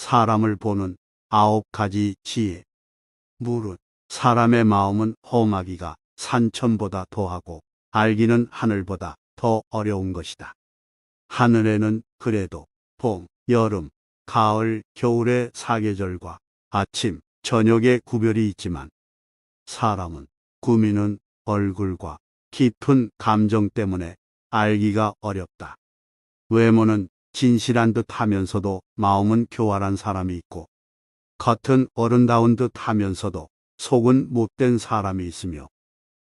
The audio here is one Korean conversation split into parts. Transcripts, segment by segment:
사람을 보는 9가지 지혜. 물은 사람의 마음은 험하기가 산천보다 더하고 알기는 하늘보다 더 어려운 것이다. 하늘에는 그래도 봄, 여름, 가을, 겨울의 사계절과 아침, 저녁의 구별이 있지만 사람은 꾸미는 얼굴과 깊은 감정 때문에 알기가 어렵다. 외모는 진실한 듯 하면서도 마음은 교활한 사람이 있고 겉은 어른다운 듯 하면서도 속은 못된 사람이 있으며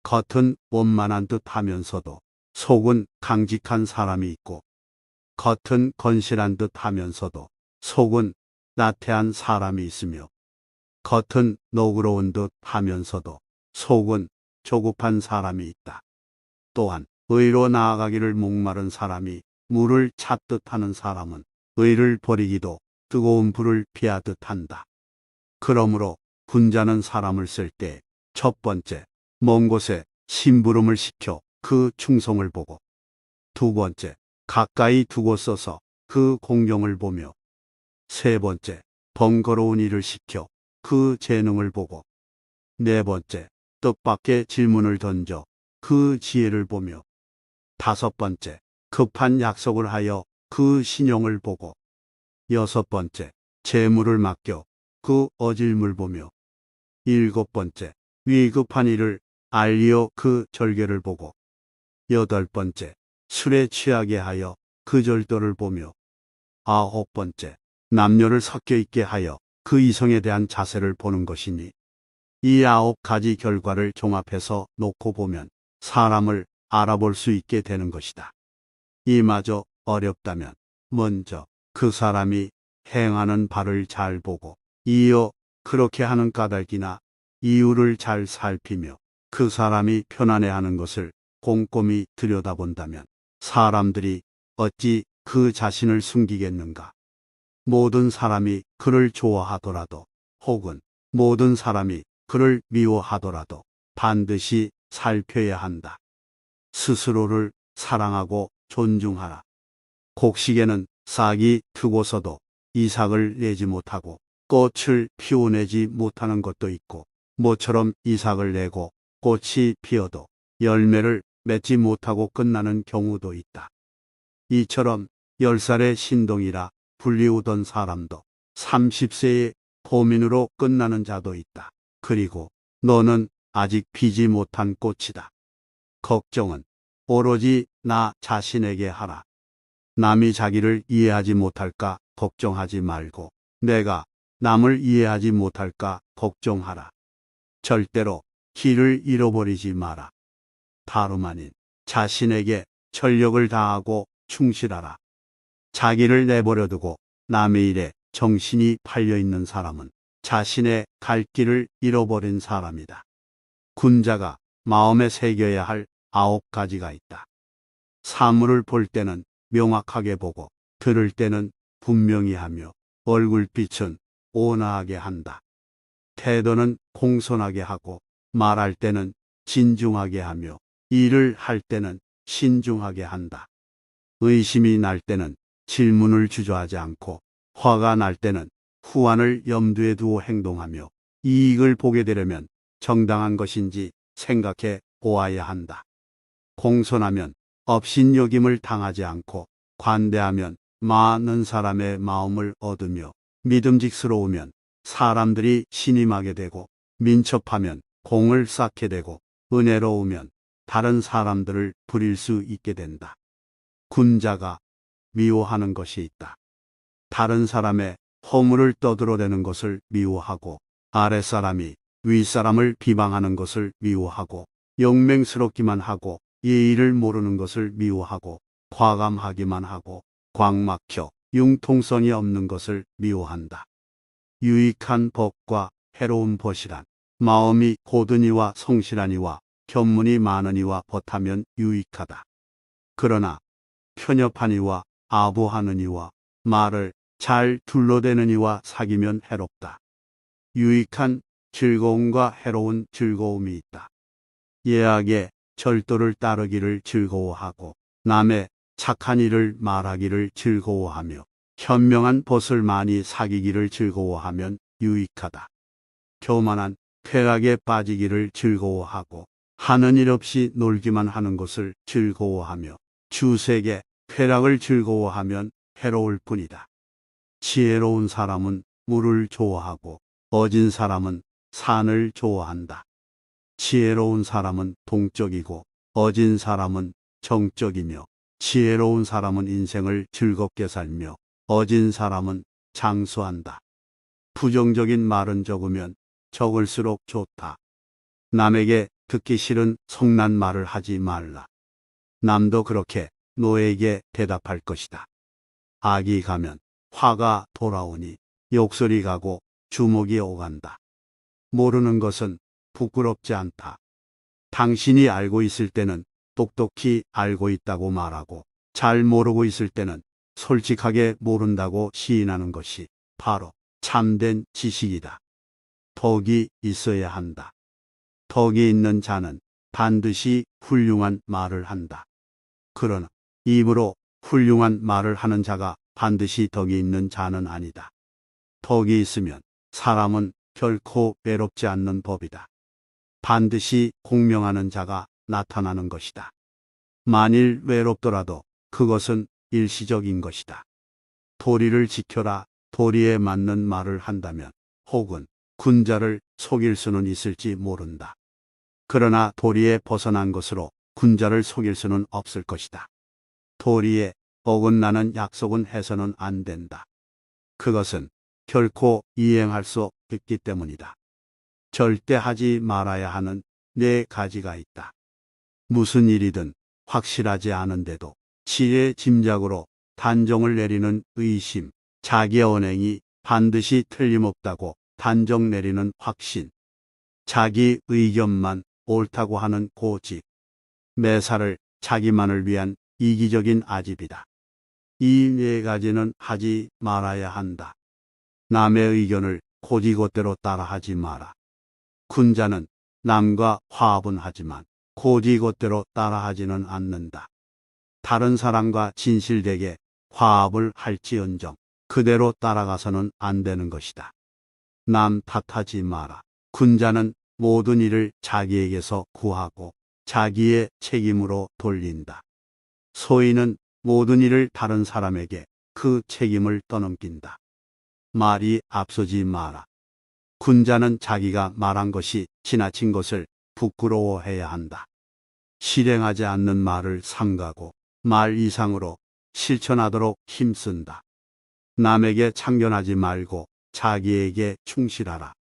겉은 원만한 듯 하면서도 속은 강직한 사람이 있고 겉은 건실한 듯 하면서도 속은 나태한 사람이 있으며 겉은 너그러운 듯 하면서도 속은 조급한 사람이 있다. 또한 의로 나아가기를 목마른 사람이 물을 찾듯 하는 사람은 의를 버리기도 뜨거운 불을 피하듯 한다. 그러므로 군자는 사람을 쓸 때 첫 번째, 먼 곳에 심부름을 시켜 그 충성을 보고 두 번째, 가까이 두고 써서 그 공경을 보며 세 번째, 번거로운 일을 시켜 그 재능을 보고 네 번째, 뜻밖의 질문을 던져 그 지혜를 보며 다섯 번째, 급한 약속을 하여 그 신용을 보고 여섯 번째, 재물을 맡겨 그 어질물 보며 일곱 번째, 위급한 일을 알리어 그 절개를 보고 여덟 번째, 술에 취하게 하여 그 절도를 보며 아홉 번째, 남녀를 섞여 있게 하여 그 이성에 대한 자세를 보는 것이니 이 9가지 결과를 종합해서 놓고 보면 사람을 알아볼 수 있게 되는 것이다. 이마저 어렵다면 먼저 그 사람이 행하는 바를 잘 보고 이어 그렇게 하는 까닭이나 이유를 잘 살피며 그 사람이 편안해하는 것을 꼼꼼히 들여다본다면 사람들이 어찌 그 자신을 숨기겠는가. 모든 사람이 그를 좋아하더라도 혹은 모든 사람이 그를 미워하더라도 반드시 살펴야 한다. 스스로를 사랑하고 존중하라. 곡식에는 싹이 트고서도 이삭을 내지 못하고 꽃을 피워내지 못하는 것도 있고 모처럼 이삭을 내고 꽃이 피어도 열매를 맺지 못하고 끝나는 경우도 있다. 이처럼 10살의 신동이라 불리우던 사람도 30세의 범인으로 끝나는 자도 있다. 그리고 너는 아직 피지 못한 꽃이다. 걱정은 오로지 나 자신에게 하라. 남이 자기를 이해하지 못할까 걱정하지 말고 내가 남을 이해하지 못할까 걱정하라. 절대로 길을 잃어버리지 마라. 다름 아닌 자신에게 전력을 다하고 충실하라. 자기를 내버려 두고 남의 일에 정신이 팔려 있는 사람은 자신의 갈 길을 잃어버린 사람이다. 군자가 마음에 새겨야 할 9가지가 있다. 사물을 볼 때는 명확하게 보고 들을 때는 분명히 하며 얼굴빛은 온화하게 한다. 태도는 공손하게 하고 말할 때는 진중하게 하며 일을 할 때는 신중하게 한다. 의심이 날 때는 질문을 주저하지 않고 화가 날 때는 후환을 염두에 두고 행동하며 이익을 보게 되려면 정당한 것인지 생각해 보아야 한다. 공손하면 업신여김을 당하지 않고 관대하면 많은 사람의 마음을 얻으며 믿음직스러우면 사람들이 신임하게 되고 민첩하면 공을 쌓게 되고 은혜로우면 다른 사람들을 부릴 수 있게 된다. 군자가 미워하는 것이 있다. 다른 사람의 허물을 떠들어대는 것을 미워하고 아랫사람이 윗사람을 비방하는 것을 미워하고 영맹스럽기만 하고 예의를 모르는 것을 미워하고 과감하기만 하고 광막혀 융통성이 없는 것을 미워한다. 유익한 법과 해로운 벗이란 마음이 고드니와 성실하니와 견문이 많으니와 벗하면 유익하다. 그러나 편협하니와 아부하느니와 말을 잘 둘러대느니와 사귀면 해롭다. 유익한 즐거움과 해로운 즐거움이 있다. 예악의 절도를 따르기를 즐거워하고 남의 착한 일을 말하기를 즐거워하며 현명한 벗을 많이 사귀기를 즐거워하면 유익하다. 교만한 쾌락에 빠지기를 즐거워하고 하는 일 없이 놀기만 하는 것을 즐거워하며 주색의 쾌락을 즐거워하면 해로울 뿐이다. 지혜로운 사람은 물을 좋아하고 어진 사람은 산을 좋아한다. 지혜로운 사람은 동적이고 어진 사람은 정적이며 지혜로운 사람은 인생을 즐겁게 살며 어진 사람은 장수한다. 부정적인 말은 적으면 적을수록 좋다. 남에게 듣기 싫은 성난 말을 하지 말라. 남도 그렇게 너에게 대답할 것이다. 악이 가면 화가 돌아오니 욕설이 가고 주먹이 오간다. 모르는 것은 부끄럽지 않다. 당신이 알고 있을 때는 똑똑히 알고 있다고 말하고 잘 모르고 있을 때는 솔직하게 모른다고 시인하는 것이 바로 참된 지식이다. 덕이 있어야 한다. 덕이 있는 자는 반드시 훌륭한 말을 한다. 그러나 입으로 훌륭한 말을 하는 자가 반드시 덕이 있는 자는 아니다. 덕이 있으면 사람은 결코 외롭지 않는 법이다. 반드시 공명하는 자가 나타나는 것이다. 만일 외롭더라도 그것은 일시적인 것이다. 도리를 지켜라. 도리에 맞는 말을 한다면 혹은 군자를 속일 수는 있을지 모른다. 그러나 도리에 벗어난 것으로 군자를 속일 수는 없을 것이다. 도리에 어긋나는 약속은 해서는 안 된다. 그것은 결코 이행할 수 없기 때문이다. 절대 하지 말아야 하는 네 가지가 있다. 무슨 일이든 확실하지 않은데도 지혜 짐작으로 단정을 내리는 의심, 자기 언행이 반드시 틀림없다고 단정 내리는 확신, 자기 의견만 옳다고 하는 고집, 매사를 자기만을 위한 이기적인 아집이다. 이 네 가지는 하지 말아야 한다. 남의 의견을 고지곳대로 따라하지 마라. 군자는 남과 화합은 하지만 고지곳대로 따라하지는 않는다. 다른 사람과 진실되게 화합을 할지언정 그대로 따라가서는 안 되는 것이다. 남 탓하지 마라. 군자는 모든 일을 자기에게서 구하고 자기의 책임으로 돌린다. 소인은 모든 일을 다른 사람에게 그 책임을 떠넘긴다. 말이 앞서지 마라. 군자는 자기가 말한 것이 지나친 것을 부끄러워해야 한다. 실행하지 않는 말을 삼가고 말 이상으로 실천하도록 힘쓴다. 남에게 참견하지 말고 자기에게 충실하라.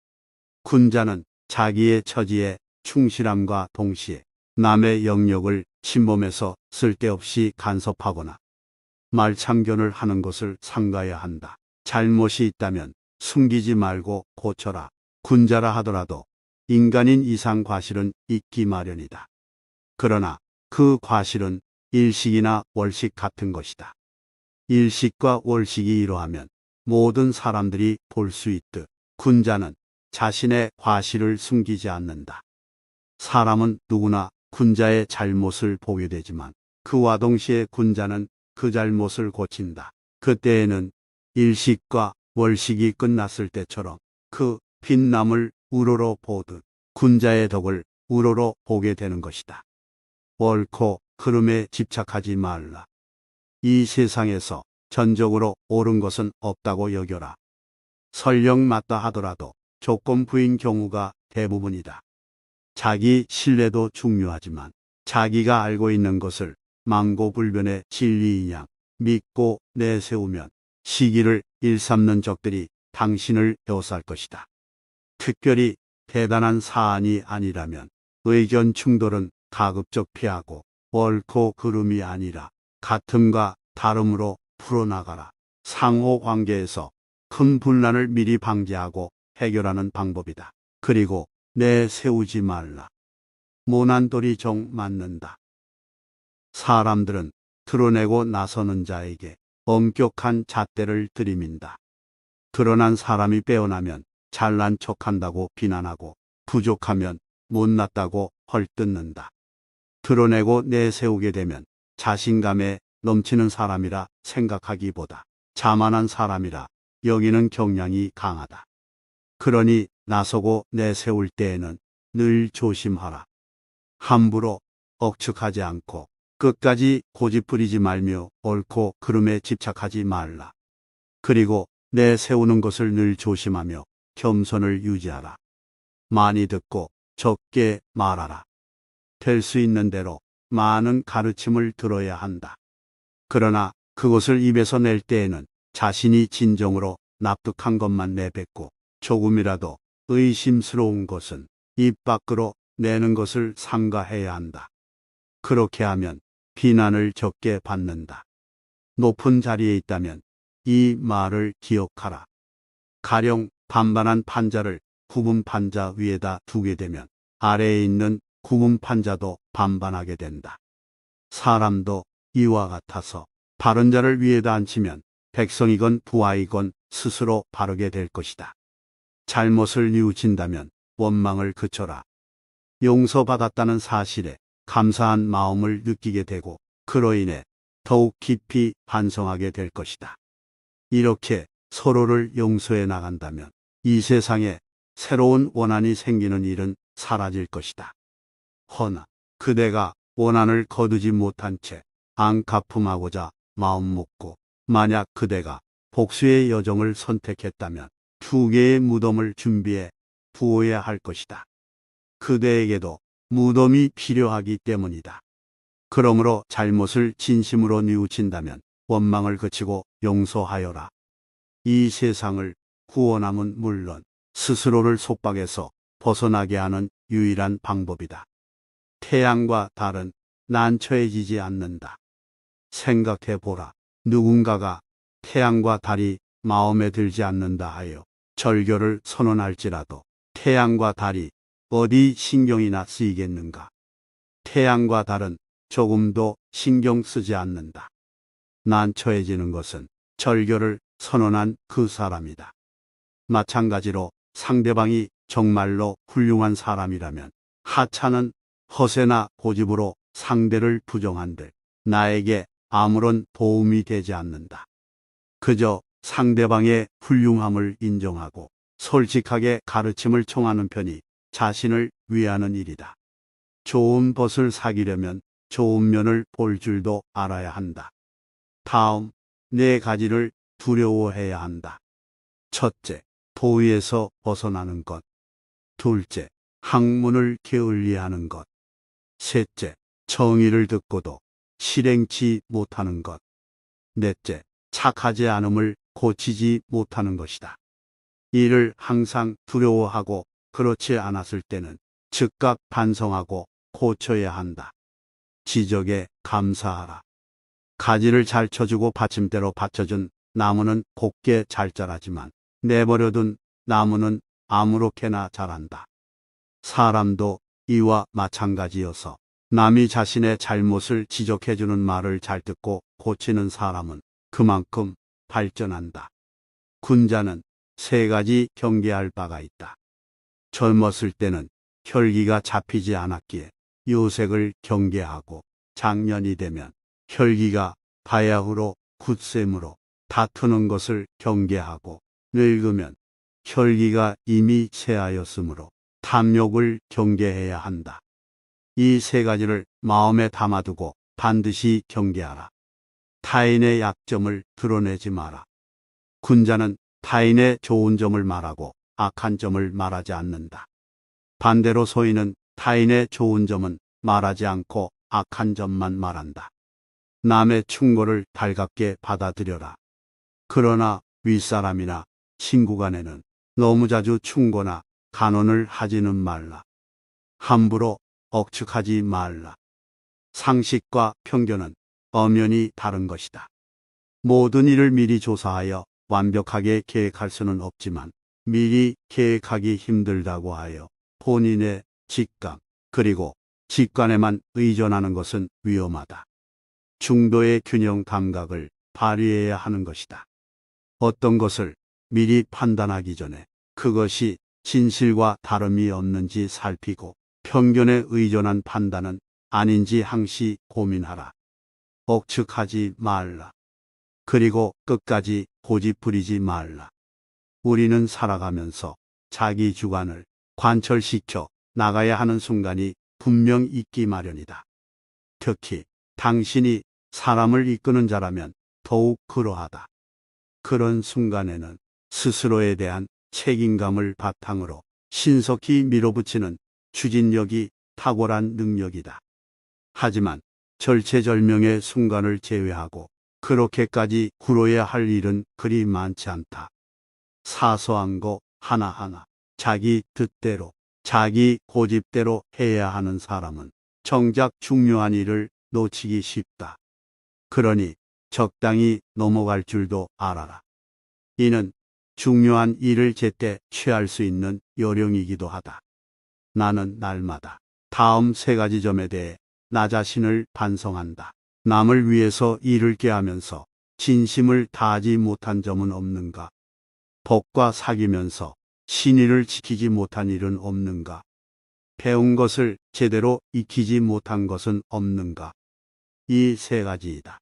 군자는 자기의 처지에 충실함과 동시에 남의 영역을 침범해서 쓸데없이 간섭하거나 말참견을 하는 것을 삼가야 한다. 잘못이 있다면 숨기지 말고 고쳐라. 군자라 하더라도 인간인 이상 과실은 있기 마련이다. 그러나 그 과실은 일식이나 월식 같은 것이다. 일식과 월식이 이러하면 모든 사람들이 볼 수 있듯 군자는 자신의 과실을 숨기지 않는다. 사람은 누구나 군자의 잘못을 보게 되지만 그와 동시에 군자는 그 잘못을 고친다. 그때에는 일식과 월식이 끝났을 때처럼 그 빛남을 우러러 보듯 군자의 덕을 우러러 보게 되는 것이다. 옳고 그름에 집착하지 말라. 이 세상에서 전적으로 옳은 것은 없다고 여겨라. 설령 맞다 하더라도 조건부인 경우가 대부분이다. 자기 신뢰도 중요하지만 자기가 알고 있는 것을 망고불변의 진리인 양 믿고 내세우면 시기를 일삼는 적들이 당신을 에워쌀 것이다. 특별히 대단한 사안이 아니라면 의견 충돌은 가급적 피하고 옳고 그름이 아니라 같음과 다름으로 풀어나가라. 상호관계에서 큰 분란을 미리 방지하고 해결하는 방법이다. 그리고 내세우지 말라. 모난 돌이 정 맞는다. 사람들은 드러내고 나서는 자에게 엄격한 잣대를 들이민다. 드러난 사람이 빼어나면 잘난 척한다고 비난하고 부족하면 못났다고 헐뜯는다. 드러내고 내세우게 되면 자신감에 넘치는 사람이라 생각하기보다 자만한 사람이라 여기는 경향이 강하다. 그러니 나서고 내세울 때에는 늘 조심하라. 함부로 억측하지 않고 끝까지 고집부리지 말며 옳고 그름에 집착하지 말라. 그리고 내세우는 것을 늘 조심하며 겸손을 유지하라. 많이 듣고 적게 말하라. 될 수 있는 대로 많은 가르침을 들어야 한다. 그러나 그것을 입에서 낼 때에는 자신이 진정으로 납득한 것만 내뱉고 조금이라도 의심스러운 것은 입 밖으로 내는 것을 삼가해야 한다. 그렇게 하면 비난을 적게 받는다. 높은 자리에 있다면 이 말을 기억하라. 가령 반반한 판자를 구분 판자 위에다 두게 되면 아래에 있는 구분 판자도 반반하게 된다. 사람도 이와 같아서 바른 자를 위에다 앉히면 백성이건 부하이건 스스로 바르게 될 것이다. 잘못을 뉘우친다면 원망을 그쳐라. 용서받았다는 사실에 감사한 마음을 느끼게 되고 그로 인해 더욱 깊이 반성하게 될 것이다. 이렇게 서로를 용서해 나간다면 이 세상에 새로운 원한이 생기는 일은 사라질 것이다. 허나 그대가 원한을 거두지 못한 채 앙카품하고자 마음 먹고 만약 그대가 복수의 여정을 선택했다면 2개의 무덤을 준비해 부어야 할 것이다. 그대에게도 무덤이 필요하기 때문이다. 그러므로 잘못을 진심으로 뉘우친다면 원망을 그치고 용서하여라. 이 세상을 구원함은 물론 스스로를 속박에서 벗어나게 하는 유일한 방법이다. 태양과 달은 난처해지지 않는다. 생각해 보라. 누군가가 태양과 달이 마음에 들지 않는다 하여 절교를 선언할지라도 태양과 달이 어디 신경이나 쓰이겠는가. 태양과 달은 조금도 신경 쓰지 않는다. 난처해지는 것은 절교를 선언한 그 사람이다. 마찬가지로 상대방이 정말로 훌륭한 사람이라면 하찮은 허세나 고집으로 상대를 부정한들 나에게 아무런 도움이 되지 않는다. 그저 상대방의 훌륭함을 인정하고 솔직하게 가르침을 청하는 편이 자신을 위하는 일이다. 좋은 벗을 사귀려면 좋은 면을 볼 줄도 알아야 한다. 다음 4가지를 두려워해야 한다. 첫째, 도의에서 벗어나는 것. 둘째, 학문을 게을리하는 것. 셋째, 정의를 듣고도 실행치 못하는 것. 넷째, 착하지 않음을 고치지 못하는 것이다. 이를 항상 두려워하고 그렇지 않았을 때는 즉각 반성하고 고쳐야 한다. 지적에 감사하라. 가지를 잘 쳐주고 받침대로 받쳐준 나무는 곱게 잘 자라지만 내버려둔 나무는 아무렇게나 자란다. 사람도 이와 마찬가지여서 남이 자신의 잘못을 지적해주는 말을 잘 듣고 고치는 사람은 그만큼 발전한다. 군자는 3가지 경계할 바가 있다. 젊었을 때는 혈기가 잡히지 않았기에 요색을 경계하고 장년이 되면 혈기가 바야흐로 굳셈으로 다투는 것을 경계하고 늙으면 혈기가 이미 쇠하였으므로 탐욕을 경계해야 한다. 이 3가지를 마음에 담아두고 반드시 경계하라. 타인의 약점을 드러내지 마라. 군자는 타인의 좋은 점을 말하고 악한 점을 말하지 않는다. 반대로 소인은 타인의 좋은 점은 말하지 않고 악한 점만 말한다. 남의 충고를 달갑게 받아들여라. 그러나 윗사람이나 친구 간에는 너무 자주 충고나 간언을 하지는 말라. 함부로 억측하지 말라. 상식과 편견은 엄연히 다른 것이다. 모든 일을 미리 조사하여 완벽하게 계획할 수는 없지만 미리 계획하기 힘들다고 하여 본인의 직감 그리고 직관에만 의존하는 것은 위험하다. 중도의 균형 감각을 발휘해야 하는 것이다. 어떤 것을 미리 판단하기 전에 그것이 진실과 다름이 없는지 살피고 편견에 의존한 판단은 아닌지 항시 고민하라. 억측하지 말라. 그리고 끝까지 고집 부리지 말라. 우리는 살아가면서 자기 주관을 관철시켜 나가야 하는 순간이 분명 있기 마련이다. 특히 당신이 사람을 이끄는 자라면 더욱 그러하다. 그런 순간에는 스스로에 대한 책임감을 바탕으로 신속히 밀어붙이는 추진력이 탁월한 능력이다. 하지만 절체절명의 순간을 제외하고 그렇게까지 굴어야 할 일은 그리 많지 않다. 사소한 거 하나하나 자기 뜻대로, 자기 고집대로 해야 하는 사람은 정작 중요한 일을 놓치기 쉽다. 그러니 적당히 넘어갈 줄도 알아라. 이는 중요한 일을 제때 취할 수 있는 요령이기도 하다. 나는 날마다 다음 세 가지 점에 대해 나 자신을 반성한다. 남을 위해서 일을 꾀하면서 진심을 다하지 못한 점은 없는가? 법과 사귀면서 신의를 지키지 못한 일은 없는가? 배운 것을 제대로 익히지 못한 것은 없는가? 이 세 가지이다.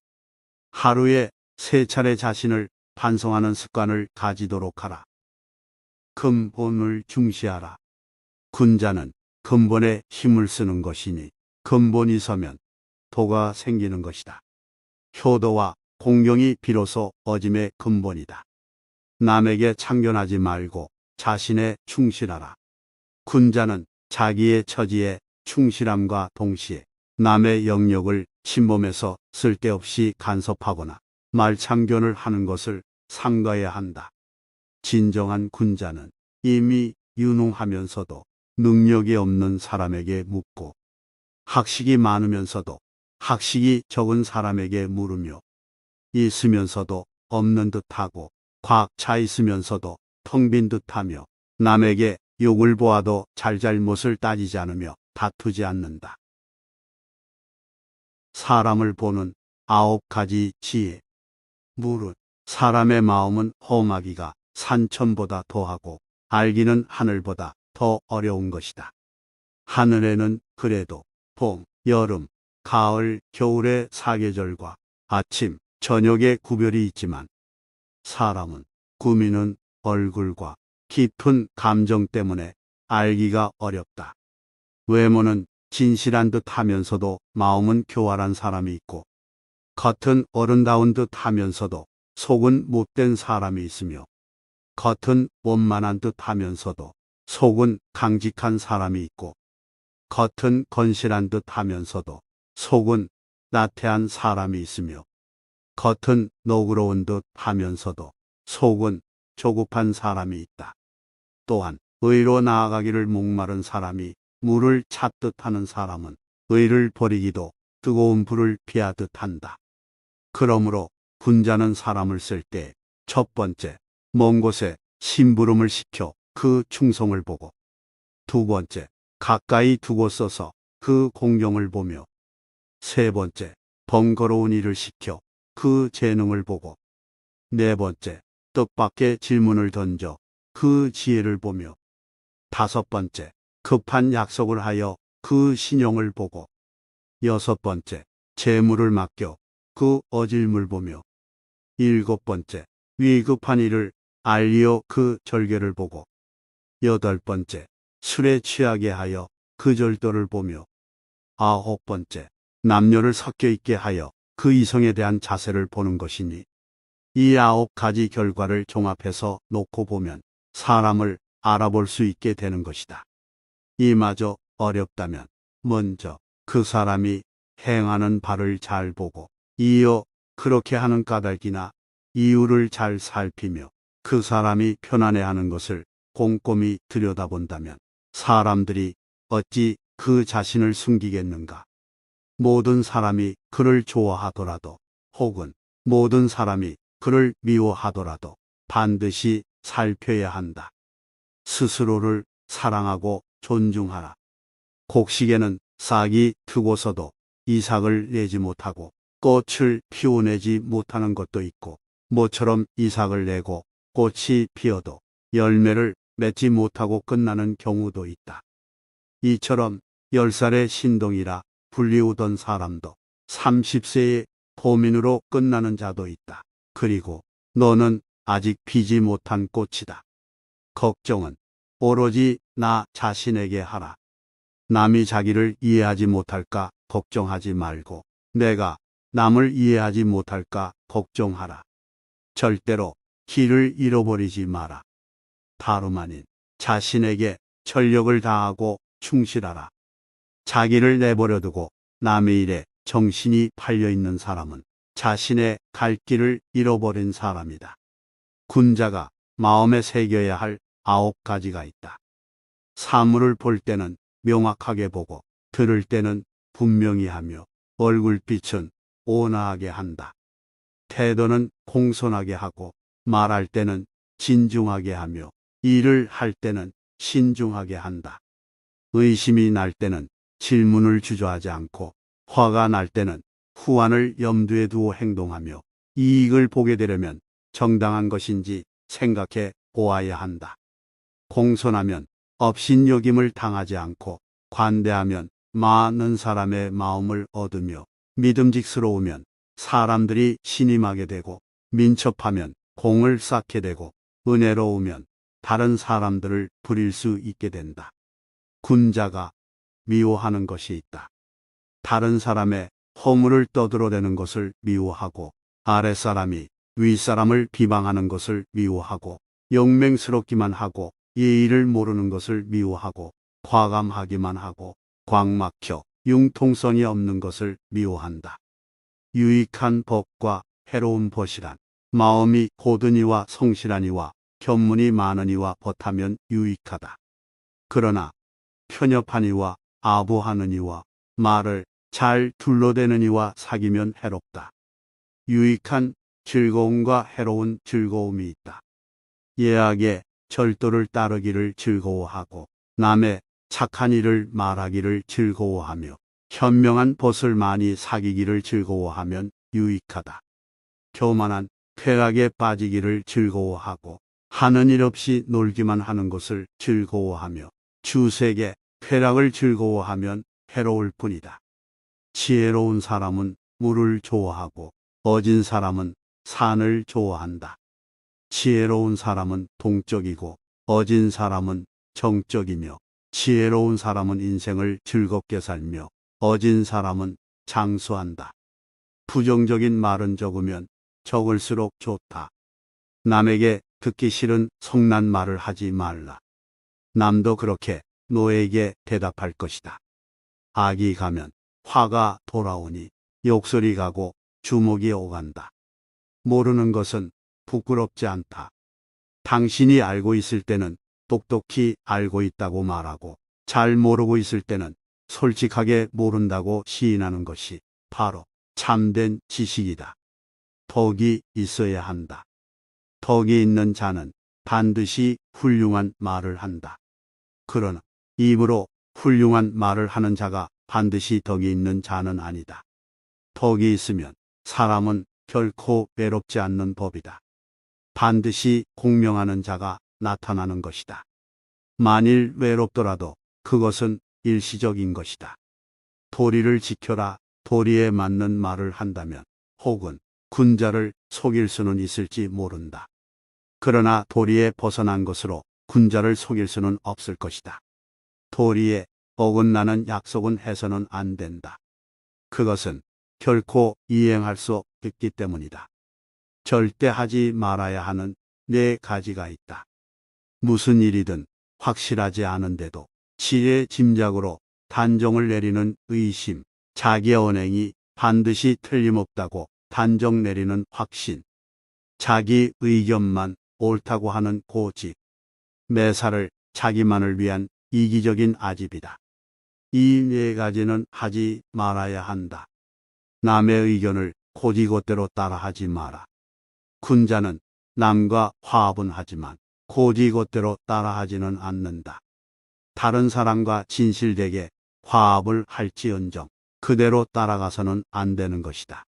하루에 3차례 자신을 반성하는 습관을 가지도록 하라. 근본을 중시하라. 군자는 근본에 힘을 쓰는 것이니 근본이 서면 도가 생기는 것이다. 효도와 공경이 비로소 어짐의 근본이다. 남에게 참견하지 말고 자신에 충실하라. 군자는 자기의 처지에 충실함과 동시에 남의 영역을 침범해서 쓸데없이 간섭하거나 말참견을 하는 것을 삼가야 한다. 진정한 군자는 이미 유능하면서도 능력이 없는 사람에게 묻고 학식이 많으면서도 학식이 적은 사람에게 물으며 있으면서도 없는 듯하고 꽉 차 있으면서도 텅 빈 듯하며 남에게 욕을 보아도 잘잘못을 따지지 않으며 다투지 않는다. 사람을 보는 9가지 지혜. 무릇 사람의 마음은 험하기가 산천보다 더하고 알기는 하늘보다 더 어려운 것이다. 하늘에는 그래도 봄, 여름, 가을, 겨울의 사계절과 아침, 저녁의 구별이 있지만 사람은 꾸미는 얼굴과 깊은 감정 때문에 알기가 어렵다. 외모는 진실한 듯 하면서도 마음은 교활한 사람이 있고 겉은 어른다운 듯 하면서도 속은 못된 사람이 있으며 겉은 원만한 듯 하면서도 속은 강직한 사람이 있고 겉은 건실한 듯 하면서도 속은 나태한 사람이 있으며 겉은 너그러운 듯 하면서도 속은 조급한 사람이 있다. 또한 의로 나아가기를 목마른 사람이 물을 찾듯 하는 사람은 의를 버리기도 뜨거운 불을 피하듯 한다. 그러므로 군자는 사람을 쓸 때 첫 번째, 먼 곳에 심부름을 시켜 그 충성을 보고 두 번째, 가까이 두고 써서 그 공경을 보며 세 번째, 번거로운 일을 시켜 그 재능을 보고 네 번째, 뜻밖의 질문을 던져 그 지혜를 보며 다섯 번째, 급한 약속을 하여 그 신용을 보고 여섯 번째, 재물을 맡겨 그 어질물 보며 일곱 번째, 위급한 일을 알리어 그 절개를 보고 여덟 번째, 술에 취하게 하여 그 절도를 보며 아홉 번째, 남녀를 섞여 있게 하여 그 이성에 대한 자세를 보는 것이니 이 9가지 결과를 종합해서 놓고 보면 사람을 알아볼 수 있게 되는 것이다. 이마저 어렵다면 먼저 그 사람이 행하는 바를 잘 보고 이어 그렇게 하는 까닭이나 이유를 잘 살피며 그 사람이 편안해하는 것을 꼼꼼히 들여다본다면 사람들이 어찌 그 자신을 숨기겠는가. 모든 사람이 그를 좋아하더라도 혹은 모든 사람이 그를 미워하더라도 반드시 살펴야 한다. 스스로를 사랑하고 존중하라. 곡식에는 싹이 트고서도 이삭을 내지 못하고 꽃을 피워내지 못하는 것도 있고 모처럼 이삭을 내고 꽃이 피어도 열매를 맺지 못하고 끝나는 경우도 있다. 이처럼 10살의 신동이라 불리우던 사람도 30세의 포민으로 끝나는 자도 있다. 그리고 너는 아직 피지 못한 꽃이다. 걱정은 오로지 나 자신에게 하라. 남이 자기를 이해하지 못할까 걱정하지 말고 내가 남을 이해하지 못할까 걱정하라. 절대로 길을 잃어버리지 마라. 다름 아닌 자신에게 전력을 다하고 충실하라. 자기를 내버려 두고 남의 일에 정신이 팔려 있는 사람은 자신의 갈 길을 잃어버린 사람이다. 군자가 마음에 새겨야 할 9가지가 있다. 사물을 볼 때는 명확하게 보고 들을 때는 분명히 하며 얼굴빛은 온화하게 한다. 태도는 공손하게 하고 말할 때는 진중하게 하며 일을 할 때는 신중하게 한다. 의심이 날 때는 질문을 주저하지 않고 화가 날 때는 후환을 염두에 두어 행동하며 이익을 보게 되려면 정당한 것인지 생각해 보아야 한다. 공손하면 업신여김을 당하지 않고 관대하면 많은 사람의 마음을 얻으며 믿음직스러우면 사람들이 신임하게 되고 민첩하면 공을 쌓게 되고 은혜로우면 다른 사람들을 부릴 수 있게 된다. 군자가 미워하는 것이 있다. 다른 사람의 허물을 떠들어대는 것을 미워하고 아랫사람이 윗사람을 비방하는 것을 미워하고 영맹스럽기만 하고 예의를 모르는 것을 미워하고 과감하기만 하고 광막혀 융통성이 없는 것을 미워한다. 유익한 법과 해로운 벗이란 마음이 고드니와 성실하니와 견문이 많으니와 벗하면 유익하다. 그러나 편협하니와 아부하느니와 말을 잘 둘러대느니와 사귀면 해롭다. 유익한 즐거움과 해로운 즐거움이 있다. 예악의 절도를 따르기를 즐거워하고 남의 착한 일을 말하기를 즐거워하며 현명한 벗을 많이 사귀기를 즐거워하면 유익하다. 교만한 쾌락에 빠지기를 즐거워하고 하는 일 없이 놀기만 하는 것을 즐거워하며 주색의 쾌락을 즐거워하면 해로울 뿐이다. 지혜로운 사람은 물을 좋아하고 어진 사람은 산을 좋아한다. 지혜로운 사람은 동적이고 어진 사람은 정적이며 지혜로운 사람은 인생을 즐겁게 살며 어진 사람은 장수한다. 부정적인 말은 적으면 적을수록 좋다. 남에게 듣기 싫은 성난 말을 하지 말라. 남도 그렇게 너에게 대답할 것이다. 악이 가면 화가 돌아오니 욕설이 가고 주먹이 오간다. 모르는 것은 부끄럽지 않다. 당신이 알고 있을 때는 똑똑히 알고 있다고 말하고 잘 모르고 있을 때는 솔직하게 모른다고 시인하는 것이 바로 참된 지식이다. 덕이 있어야 한다. 덕이 있는 자는 반드시 훌륭한 말을 한다. 그러나 입으로 훌륭한 말을 하는 자가 반드시 덕이 있는 자는 아니다. 덕이 있으면 사람은 결코 외롭지 않는 법이다. 반드시 공명하는 자가 나타나는 것이다. 만일 외롭더라도 그것은 일시적인 것이다. 도리를 지켜라. 도리에 맞는 말을 한다면 혹은 군자를 속일 수는 있을지 모른다. 그러나 도리에 벗어난 것으로 군자를 속일 수는 없을 것이다. 도리에 어긋나는 약속은 해서는 안 된다. 그것은 결코 이행할 수 없기 때문이다. 절대 하지 말아야 하는 4가지가 있다. 무슨 일이든 확실하지 않은데도 지혜 짐작으로 단정을 내리는 의심, 자기 언행이 반드시 틀림없다고 단정 내리는 확신, 자기 의견만 옳다고 하는 고집, 매사를 자기만을 위한 이기적인 아집이다. 이 4가지는 하지 말아야 한다. 남의 의견을 고지곳대로 따라하지 마라. 군자는 남과 화합은 하지만 고지곳대로 따라하지는 않는다. 다른 사람과 진실되게 화합을 할지언정 그대로 따라가서는 안 되는 것이다.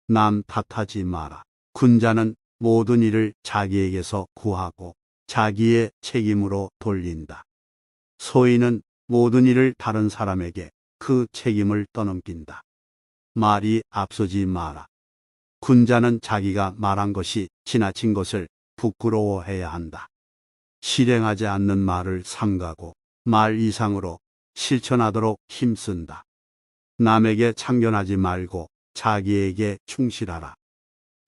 남 탓하지 마라. 군자는 모든 일을 자기에게서 구하고 자기의 책임으로 돌린다. 소인은 모든 일을 다른 사람에게 그 책임을 떠넘긴다. 말이 앞서지 마라. 군자는 자기가 말한 것이 지나친 것을 부끄러워해야 한다. 실행하지 않는 말을 삼가고 말 이상으로 실천하도록 힘쓴다. 남에게 참견하지 말고 자기에게 충실하라.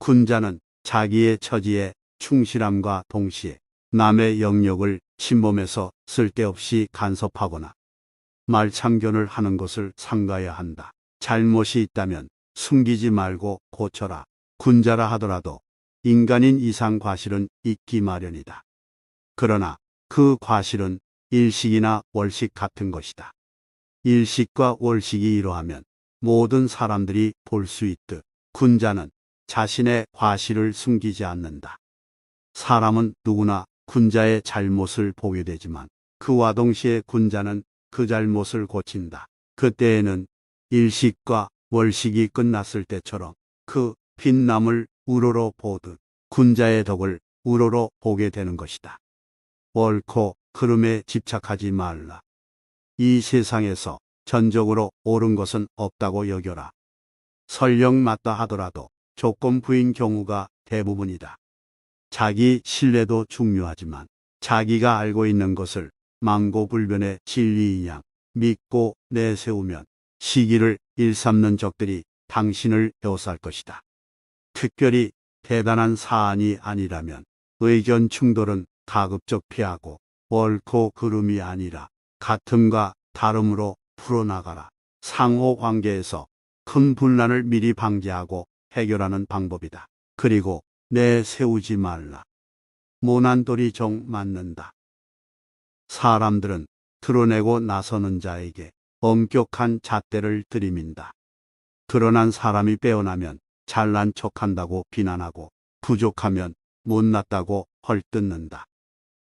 군자는 자기의 처지에 충실함과 동시에 남의 영역을 침범해서 쓸데없이 간섭하거나 말참견을 하는 것을 삼가야 한다. 잘못이 있다면 숨기지 말고 고쳐라. 군자라 하더라도 인간인 이상 과실은 있기 마련이다. 그러나 그 과실은 일식이나 월식 같은 것이다. 일식과 월식이 이러하면 모든 사람들이 볼 수 있듯 군자는 자신의 과실을 숨기지 않는다. 사람은 누구나 군자의 잘못을 보게 되지만 그와 동시에 군자는 그 잘못을 고친다. 그때에는 일식과 월식이 끝났을 때처럼 그 빛남을 우러러 보듯 군자의 덕을 우러러 보게 되는 것이다. 옳고 그름에 집착하지 말라. 이 세상에서 전적으로 옳은 것은 없다고 여겨라. 설령 맞다 하더라도 조건부인 경우가 대부분이다. 자기 신뢰도 중요하지만 자기가 알고 있는 것을 망고불변의 진리인 양 믿고 내세우면 시기를 일삼는 적들이 당신을 에워쌀 것이다. 특별히 대단한 사안이 아니라면 의견 충돌은 가급적 피하고 옳고 그름이 아니라 같음과 다름으로 풀어나가라. 상호관계에서 큰 분란을 미리 방지하고 해결하는 방법이다. 그리고 내세우지 말라. 모난 돌이 정 맞는다. 사람들은 드러내고 나서는 자에게 엄격한 잣대를 들이민다. 드러난 사람이 빼어나면 잘난 척한다고 비난하고 부족하면 못났다고 헐뜯는다.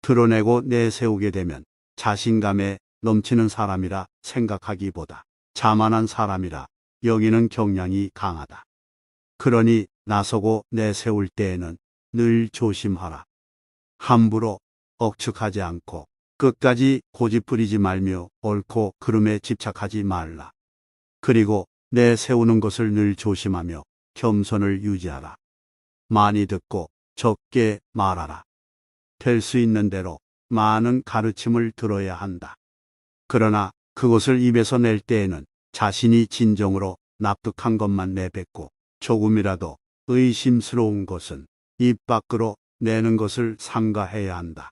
드러내고 내세우게 되면 자신감에 넘치는 사람이라 생각하기보다 자만한 사람이라 여기는 경향이 강하다. 그러니 나서고 내세울 때에는 늘 조심하라. 함부로 억측하지 않고 끝까지 고집부리지 말며 옳고 그름에 집착하지 말라. 그리고 내세우는 것을 늘 조심하며 겸손을 유지하라. 많이 듣고 적게 말하라. 될 수 있는 대로 많은 가르침을 들어야 한다. 그러나 그것을 입에서 낼 때에는 자신이 진정으로 납득한 것만 내뱉고 조금이라도 의심스러운 것은 입 밖으로 내는 것을 삼가해야 한다.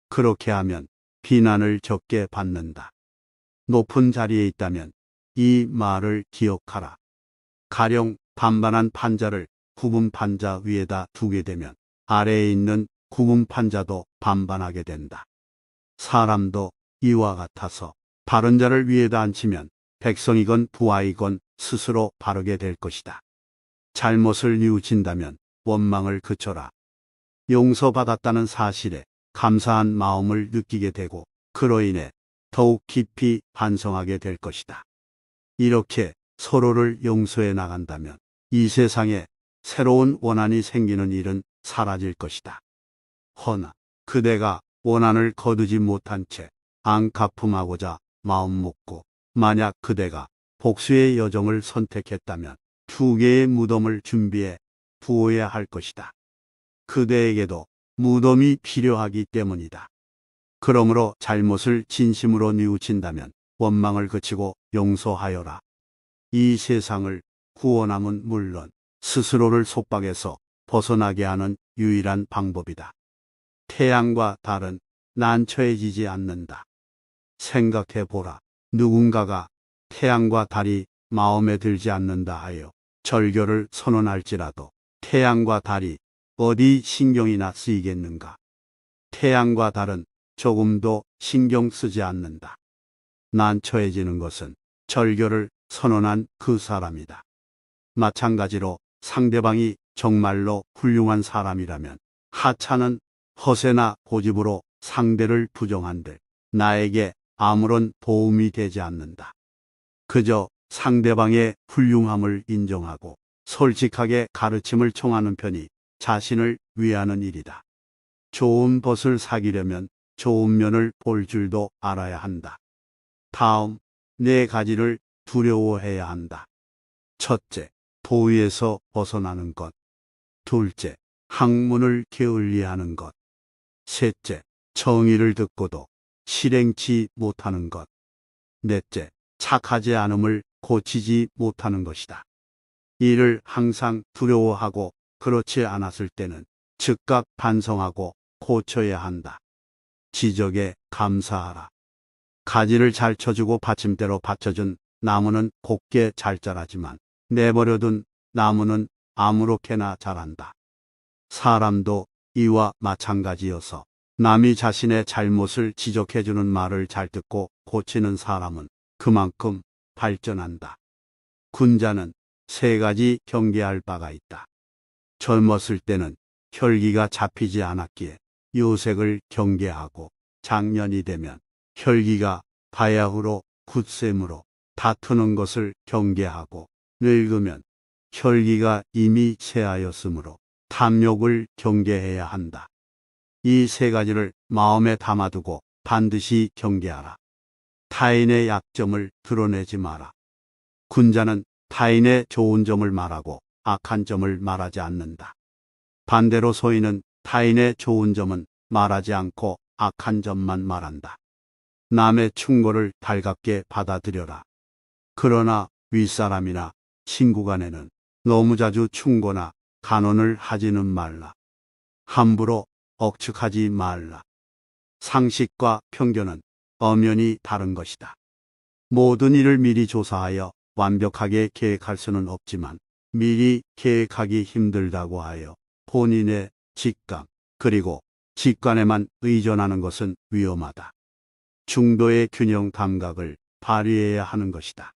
그렇게 하면 비난을 적게 받는다. 높은 자리에 있다면 이 말을 기억하라. 가령 반반한 판자를 구분 판자 위에다 두게 되면 아래에 있는 구분 판자도 반반하게 된다. 사람도 이와 같아서 바른 자를 위에다 앉히면 백성이건 부하이건 스스로 바르게 될 것이다. 잘못을 뉘우친다면 원망을 그쳐라. 용서받았다는 사실에 감사한 마음을 느끼게 되고 그로 인해 더욱 깊이 반성하게 될 것이다. 이렇게 서로를 용서해 나간다면 이 세상에 새로운 원한이 생기는 일은 사라질 것이다. 허나 그대가 원한을 거두지 못한 채 안갚음하고자 마음 먹고 만약 그대가 복수의 여정을 선택했다면 2개의 무덤을 준비해 부어야 할 것이다. 그대에게도 무덤이 필요하기 때문이다. 그러므로 잘못을 진심으로 뉘우친다면 원망을 그치고 용서하여라. 이 세상을 구원함은 물론 스스로를 속박에서 벗어나게 하는 유일한 방법이다. 태양과 달은 난처해지지 않는다. 생각해보라. 누군가가 태양과 달이 마음에 들지 않는다 하여 절교를 선언할지라도 태양과 달이 어디 신경이나 쓰이겠는가. 태양과 달은 조금도 신경 쓰지 않는다. 난처해지는 것은 절교를 선언한 그 사람이다. 마찬가지로 상대방이 정말로 훌륭한 사람이라면 하찮은 허세나 고집으로 상대를 부정한들 나에게 아무런 도움이 되지 않는다. 그저 상대방의 훌륭함을 인정하고 솔직하게 가르침을 청하는 편이 자신을 위하는 일이다. 좋은 벗을 사귀려면 좋은 면을 볼 줄도 알아야 한다. 다음 4가지를 두려워해야 한다. 첫째, 도의에서 벗어나는 것. 둘째, 학문을 게을리하는 것. 셋째, 정의를 듣고도 실행치 못하는 것. 넷째, 착하지 않음을 고치지 못하는 것이다. 이를 항상 두려워하고 그렇지 않았을 때는 즉각 반성하고 고쳐야 한다. 지적에 감사하라. 가지를 잘 쳐주고 받침대로 받쳐준 나무는 곱게 잘 자라지만 내버려둔 나무는 아무렇게나 자란다. 사람도 이와 마찬가지여서 남이 자신의 잘못을 지적해주는 말을 잘 듣고 고치는 사람은 그만큼 발전한다. 군자는 세 가지 경계할 바가 있다. 젊었을 때는 혈기가 잡히지 않았기에 요색을 경계하고, 장년이 되면 혈기가 바야흐로 굳셈으로 다투는 것을 경계하고, 늙으면 혈기가 이미 쇠하였으므로 탐욕을 경계해야 한다. 이 세 가지를 마음에 담아두고 반드시 경계하라. 타인의 약점을 드러내지 마라. 군자는 타인의 좋은 점을 말하고 악한 점을 말하지 않는다. 반대로 소인은 타인의 좋은 점은 말하지 않고 악한 점만 말한다. 남의 충고를 달갑게 받아들여라. 그러나 윗사람이나 친구 간에는 너무 자주 충고나 간언을 하지는 말라. 함부로 억측하지 말라. 상식과 편견은 엄연히 다른 것이다. 모든 일을 미리 조사하여 완벽하게 계획할 수는 없지만 미리 계획하기 힘들다고 하여 본인의 직감 그리고 직관에만 의존하는 것은 위험하다. 중도의 균형 감각을 발휘해야 하는 것이다.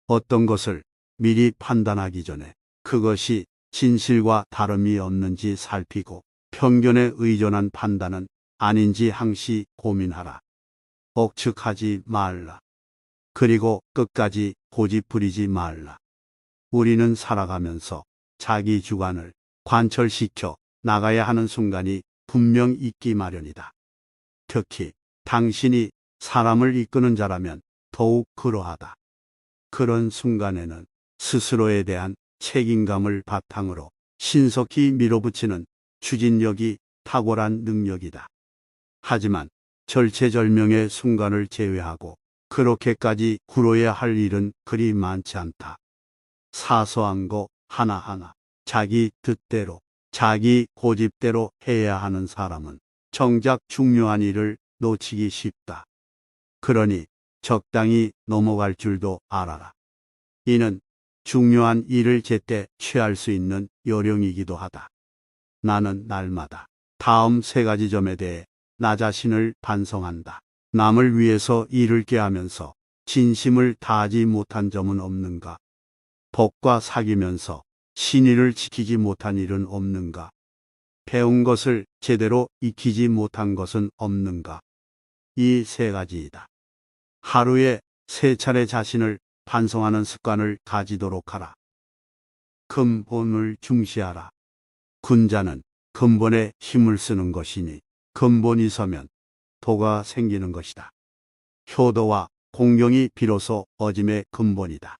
어떤 것을 미리 판단하기 전에 그것이 진실과 다름이 없는지 살피고 편견에 의존한 판단은 아닌지 항시 고민하라. 억측하지 말라. 그리고 끝까지 고집 부리지 말라. 우리는 살아가면서 자기 주관을 관철시켜 나가야 하는 순간이 분명 있기 마련이다. 특히 당신이 사람을 이끄는 자라면 더욱 그러하다. 그런 순간에는 스스로에 대한 책임감을 바탕으로 신속히 밀어붙이는 추진력이 탁월한 능력이다. 하지만 절체절명의 순간을 제외하고 그렇게까지 굴어야 할 일은 그리 많지 않다. 사소한 거 하나하나 자기 뜻대로, 자기 고집대로 해야 하는 사람은 정작 중요한 일을 놓치기 쉽다. 그러니 적당히 넘어갈 줄도 알아라. 이는 중요한 일을 제때 취할 수 있는 요령이기도 하다. 나는 날마다 다음 세 가지 점에 대해 나 자신을 반성한다. 남을 위해서 일을 꾀하면서 진심을 다하지 못한 점은 없는가? 법과 사귀면서 신의를 지키지 못한 일은 없는가? 배운 것을 제대로 익히지 못한 것은 없는가? 이 세 가지이다. 하루에 3차례 자신을 반성하는 습관을 가지도록 하라. 근본을 중시하라. 군자는 근본에 힘을 쓰는 것이니 근본이 서면 도가 생기는 것이다. 효도와 공경이 비로소 어짐의 근본이다.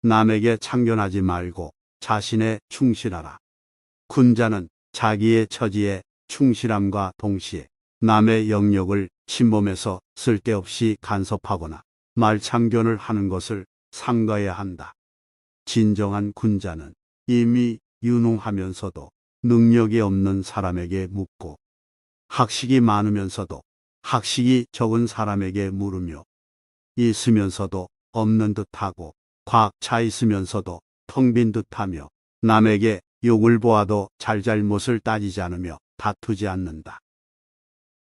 남에게 참견하지 말고 자신에 충실하라. 군자는 자기의 처지에 충실함과 동시에 남의 영역을 침범해서 쓸데없이 간섭하거나 말참견을 하는 것을 삼가야 한다. 진정한 군자는 이미 유능하면서도 능력이 없는 사람에게 묻고 학식이 많으면서도 학식이 적은 사람에게 물으며 있으면서도 없는 듯하고 꽉 차 있으면서도 텅 빈 듯하며 남에게 욕을 보아도 잘잘못을 따지지 않으며 다투지 않는다.